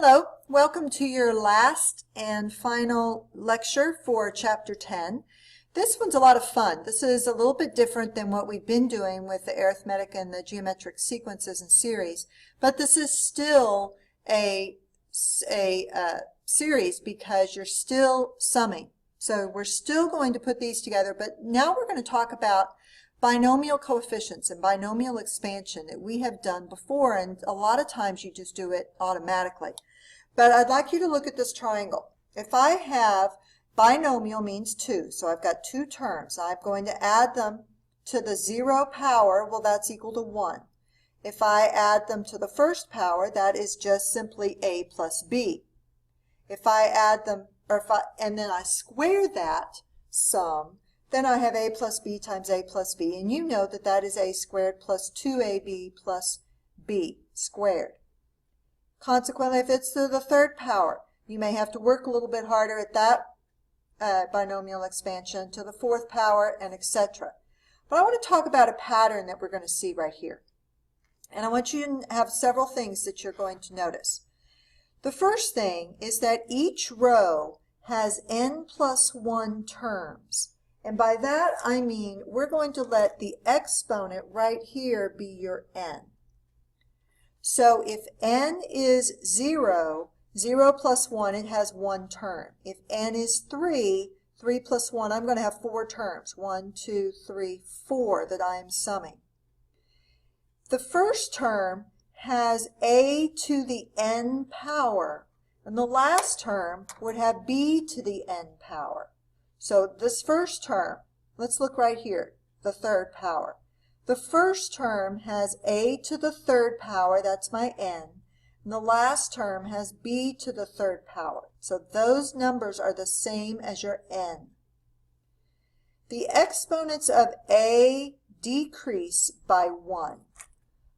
Hello, welcome to your last and final lecture for Chapter 10. This one's a lot of fun. This is a little bit different than what we've been doing with the arithmetic and the geometric sequences and series, but this is still a series because you're still summing. So we're still going to put these together, but now we're going to talk about binomial coefficients and binomial expansion that we have done before, and a lot of times you just do it automatically. But I'd like you to look at this triangle. If I have binomial means 2, so I've got two terms. I'm going to add them to the 0 power, well, that's equal to 1. If I add them to the first power, that is just simply a plus b. If I add them, and then I square that sum, then I have a plus b times a plus b, and you know that that is a squared plus 2ab plus b squared. Consequently, if it's to the third power, you may have to work a little bit harder at that binomial expansion to the fourth power, and etc. But I want to talk about a pattern that we're going to see right here. And I want you to have several things that you're going to notice. The first thing is that each row has n plus 1 terms. And by that I mean we're going to let the exponent right here be your n. So if n is 0, 0 plus 1, it has 1 term. If n is 3, 3 plus 1, I'm going to have 4 terms. 1, 2, 3, 4 that I am summing. The first term has a to the n power, and the last term would have b to the n power. So this first term, let's look right here, the third power. The first term has a to the third power, that's my n, and the last term has b to the third power. So those numbers are the same as your n. The exponents of a decrease by 1.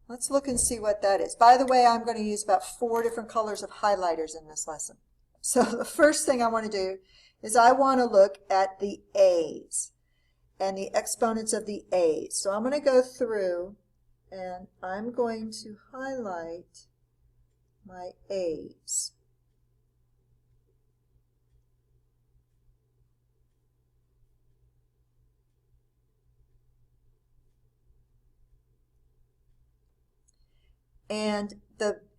Let's look and see what that is. By the way, I'm going to use about 4 different colors of highlighters in this lesson. So the first thing I want to do is I want to look at the a's and the exponents of the a's. So I'm going to go through and I'm going to highlight my a's. And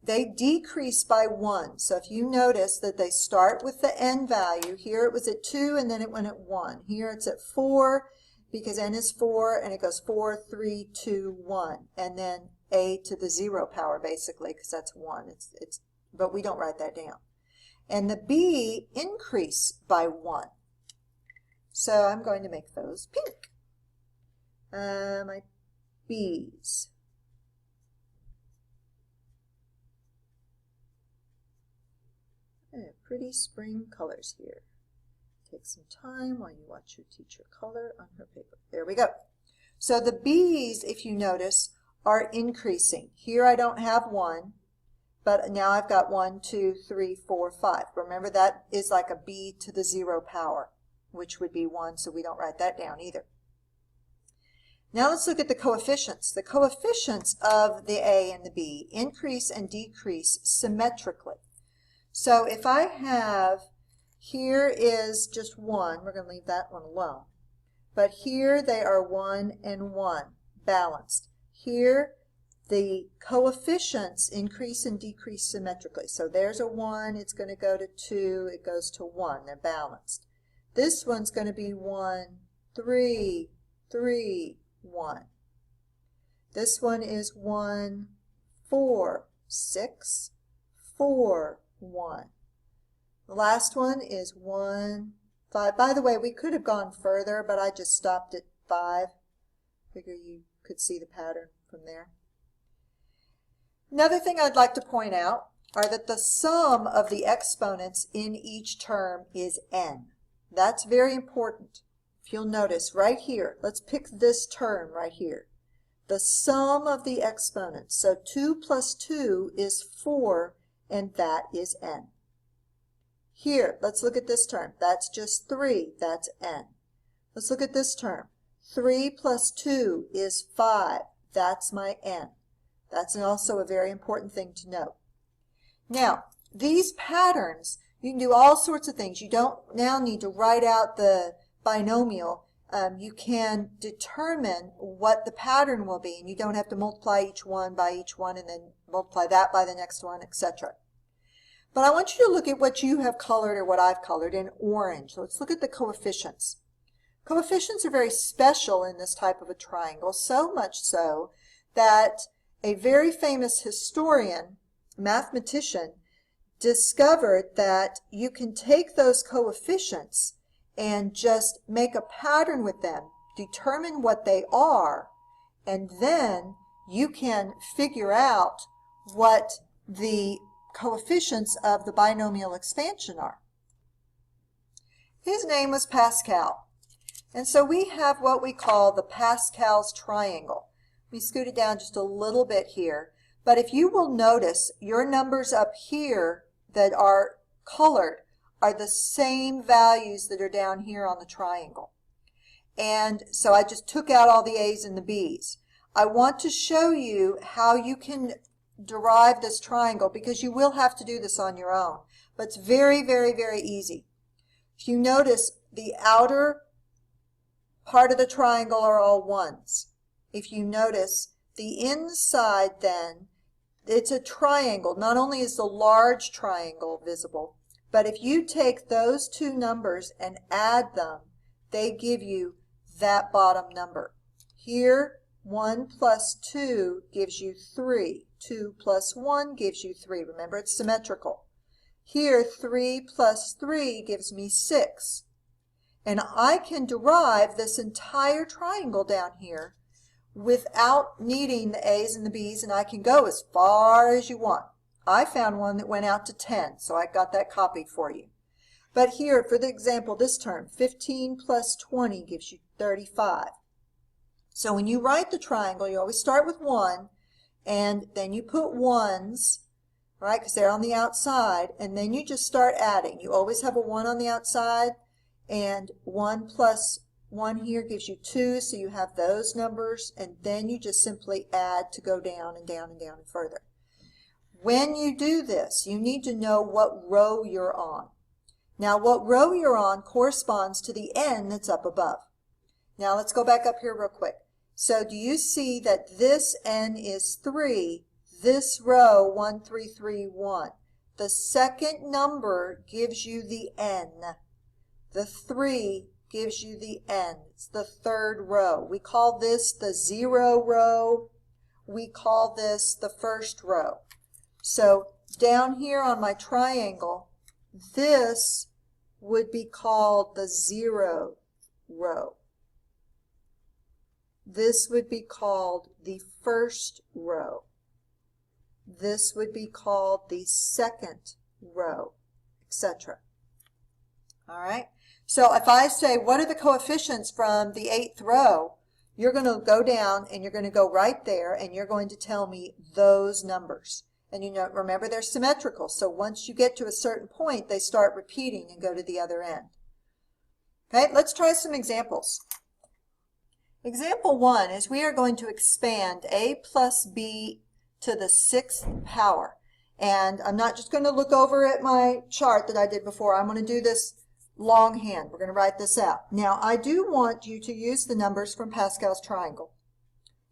they decrease by 1. So if you notice that they start with the n value, here it was at 2 and then it went at 1. Here it's at 4 because n is 4 and it goes 4, 3, 2, 1. And then a to the 0 power basically because that's 1. But we don't write that down. And the b increase by 1. So I'm going to make those pink. My b's. Pretty spring colors here. Take some time while you watch your teacher color on her paper. There we go. So the b's, if you notice, are increasing. Here I don't have 1, but now I've got 1, 2, 3, 4, 5. Remember that is like a b to the 0 power, which would be 1, so we don't write that down either. Now let's look at the coefficients. The coefficients of the a and the b increase and decrease symmetrically. So if I have, here is just 1, we're going to leave that one alone. But here they are 1 and 1, balanced. Here the coefficients increase and decrease symmetrically. So there's a 1, it's going to go to 2, it goes to 1, they're balanced. This one's going to be 1, 3, 3, 1. This one is 1, 4, 6, 4, 1. The last one is 1, 5. By the way, we could have gone further, but I just stopped at 5. Figure you could see the pattern from there. Another thing I'd like to point out are that the sum of the exponents in each term is n. That's very important. If you'll notice right here, let's pick this term right here. The sum of the exponents. So 2 plus 2 is 4. And that is n. Here, let's look at this term. That's just 3. That's n. Let's look at this term. 3 plus 2 is 5. That's my n. That's also a very important thing to note. Now, these patterns, you can do all sorts of things. You don't now need to write out the binomial. You can determine what the pattern will be, and you don't have to multiply each one by each one and then multiply that by the next one, etc. But I want you to look at what you have colored or what I've colored in orange. Let's look at the coefficients. Coefficients are very special in this type of a triangle, so much so that a very famous historian, mathematician, discovered that you can take those coefficients and just make a pattern with them, determine what they are, and then you can figure out what the coefficients of the binomial expansion are. His name was Pascal. And so we have what we call the Pascal's triangle. Let me scoot it down just a little bit here. But if you will notice, your numbers up here that are colored are the same values that are down here on the triangle. And so I just took out all the A's and the B's. I want to show you how you can derive this triangle, because you will have to do this on your own. But it's very, very, very easy. If you notice, the outer part of the triangle are all ones. If you notice, the inside then, it's a triangle. Not only is the large triangle visible, but if you take those two numbers and add them, they give you that bottom number. Here, 1 plus 2 gives you 3. 2 plus 1 gives you 3. Remember, it's symmetrical. Here, 3 plus 3 gives me 6. And I can derive this entire triangle down here without needing the A's and the B's, and I can go as far as you want. I found one that went out to 10, so I got that copied for you. But here, for the example, this term, 15 plus 20 gives you 35. So when you write the triangle, you always start with 1, and then you put ones, right, because they're on the outside, and then you just start adding. You always have a 1 on the outside, and 1 plus 1 here gives you 2, so you have those numbers, and then you just simply add to go down and down and down and further. When you do this, you need to know what row you're on. Now, what row you're on corresponds to the n that's up above. Now, let's go back up here real quick. So do you see that this n is 3, this row 1, 3, 3, 1. The second number gives you the n. The 3 gives you the n. It's the third row. We call this the 0 row. We call this the first row. So down here on my triangle, this would be called the 0 row. This would be called the first row. This would be called the second row, etc. All right? So if I say, what are the coefficients from the 8th row? You're going to go down and you're going to go right there and you're going to tell me those numbers. And you know, remember, they're symmetrical. So once you get to a certain point, they start repeating and go to the other end. Okay, let's try some examples. Example 1 is we are going to expand a plus b to the 6th power. And I'm not just going to look over at my chart that I did before. I'm going to do this longhand. We're going to write this out. Now, I do want you to use the numbers from Pascal's triangle.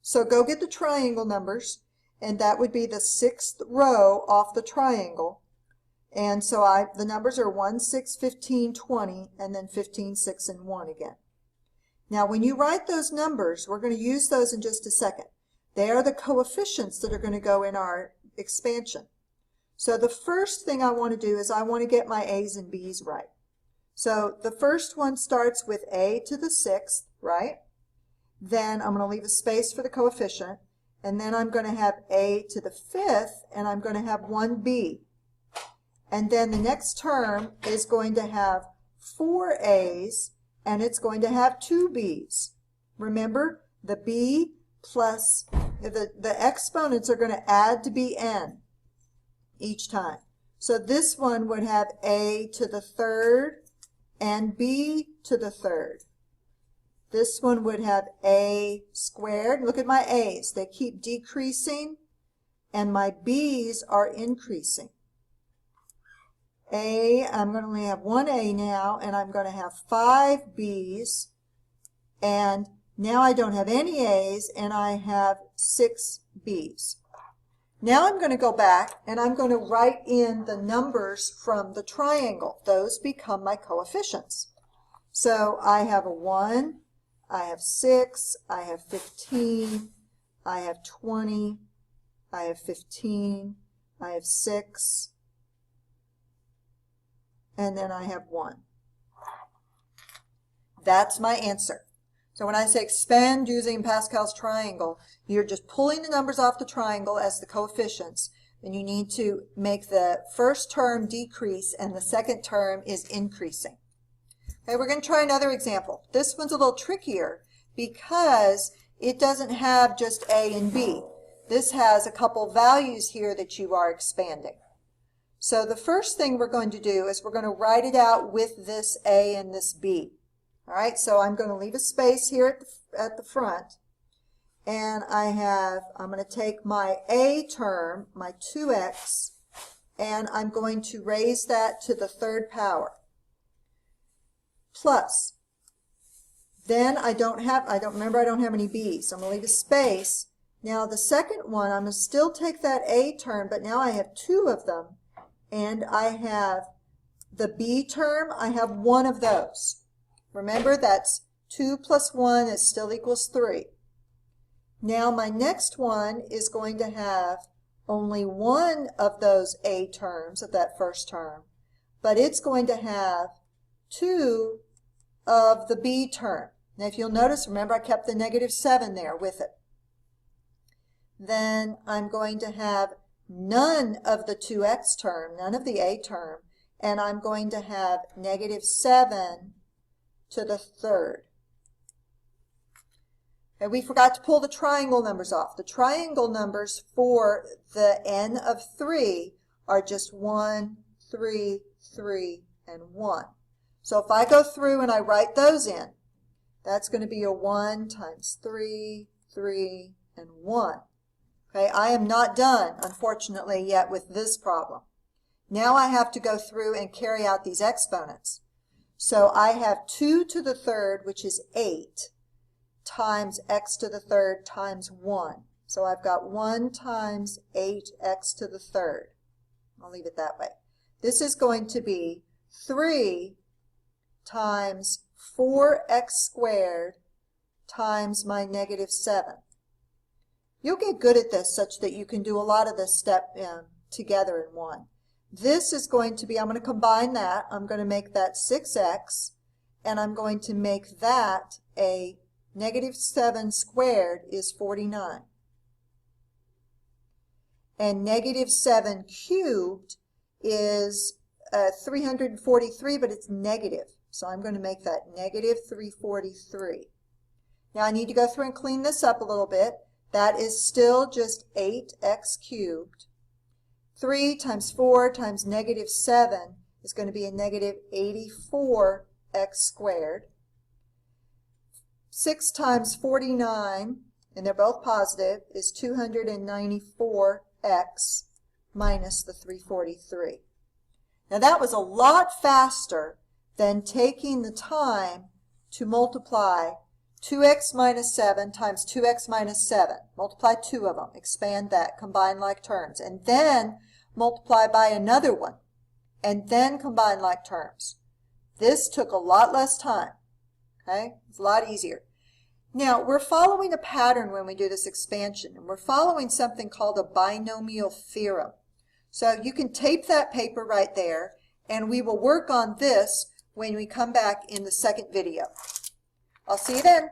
So go get the triangle numbers, and that would be the 6th row off the triangle. And so the numbers are 1, 6, 15, 20, and then 15, 6, and 1 again. Now, when you write those numbers, we're going to use those in just a second. They are the coefficients that are going to go in our expansion. So the first thing I want to do is I want to get my A's and B's right. So the first one starts with a to the 6th, right? Then I'm going to leave a space for the coefficient. And then I'm going to have a to the 5th, and I'm going to have 1b. And then the next term is going to have 4 a's, and it's going to have 2 b's. Remember, the b plus, the exponents are going to add to bn each time. So this one would have a to the 3rd and b to the 3rd. This one would have a squared. Look at my a's. They keep decreasing, and my b's are increasing. I'm going to only have one A now, and I'm going to have 5 B's, and now I don't have any A's, and I have 6 B's. Now I'm going to go back, and I'm going to write in the numbers from the triangle. Those become my coefficients. So I have a 1, I have 6, I have 15, I have 20, I have 15, I have 6, and then I have 1. That's my answer. So when I say expand using Pascal's triangle, you're just pulling the numbers off the triangle as the coefficients, and you need to make the first term decrease and the second term is increasing. Okay, we're going to try another example. This one's a little trickier because it doesn't have just A and B. This has a couple values here that you are expanding. So the first thing we're going to do is we're going to write it out with this A and this B. All right, so I'm going to leave a space here at the front, and I'm going to take my A term, my 2x, and I'm going to raise that to the third power. Plus, then I don't have any B's, so I'm going to leave a space. Now the second one, I'm going to still take that A term, but now I have 2 of them, and I have the B term, I have 1 of those. Remember, that's 2 plus 1 is still equals 3. Now my next one is going to have only 1 of those A terms of that first term, but it's going to have 2 of the B term. Now if you'll notice, remember I kept the -7 there with it. Then I'm going to have none of the 2x term, none of the A term, and I'm going to have -7 to the third. And we forgot to pull the triangle numbers off. The triangle numbers for the n of 3 are just 1, 3, 3, and 1. So if I go through and I write those in, that's going to be a 1 times 3, 3, and 1. Okay, I am not done, unfortunately, yet with this problem. Now I have to go through and carry out these exponents. So I have 2 to the third, which is 8, times x to the third times 1. So I've got 1 times 8x to the third. I'll leave it that way. This is going to be 3 times 4x squared times my -7. You'll get good at this such that you can do a lot of this step together in one. This is going to be, I'm going to combine that. I'm going to make that 6x, and I'm going to make that a -7 squared is 49. And -7 cubed is 343, but it's negative. So I'm going to make that -343. Now I need to go through and clean this up a little bit. That is still just 8x cubed. 3 times 4 times -7 is going to be a -84x squared. 6 times 49, and they're both positive, is 294x minus the 343. Now that was a lot faster than taking the time to multiply 2x minus 7 times 2x minus 7. Multiply 2 of them, expand that, combine like terms, and then multiply by another one, and then combine like terms. This took a lot less time. Okay? It's a lot easier. Now, we're following a pattern when we do this expansion, and we're following something called a binomial theorem. So you can tape that paper right there, and we will work on this when we come back in the second video. I'll see you then.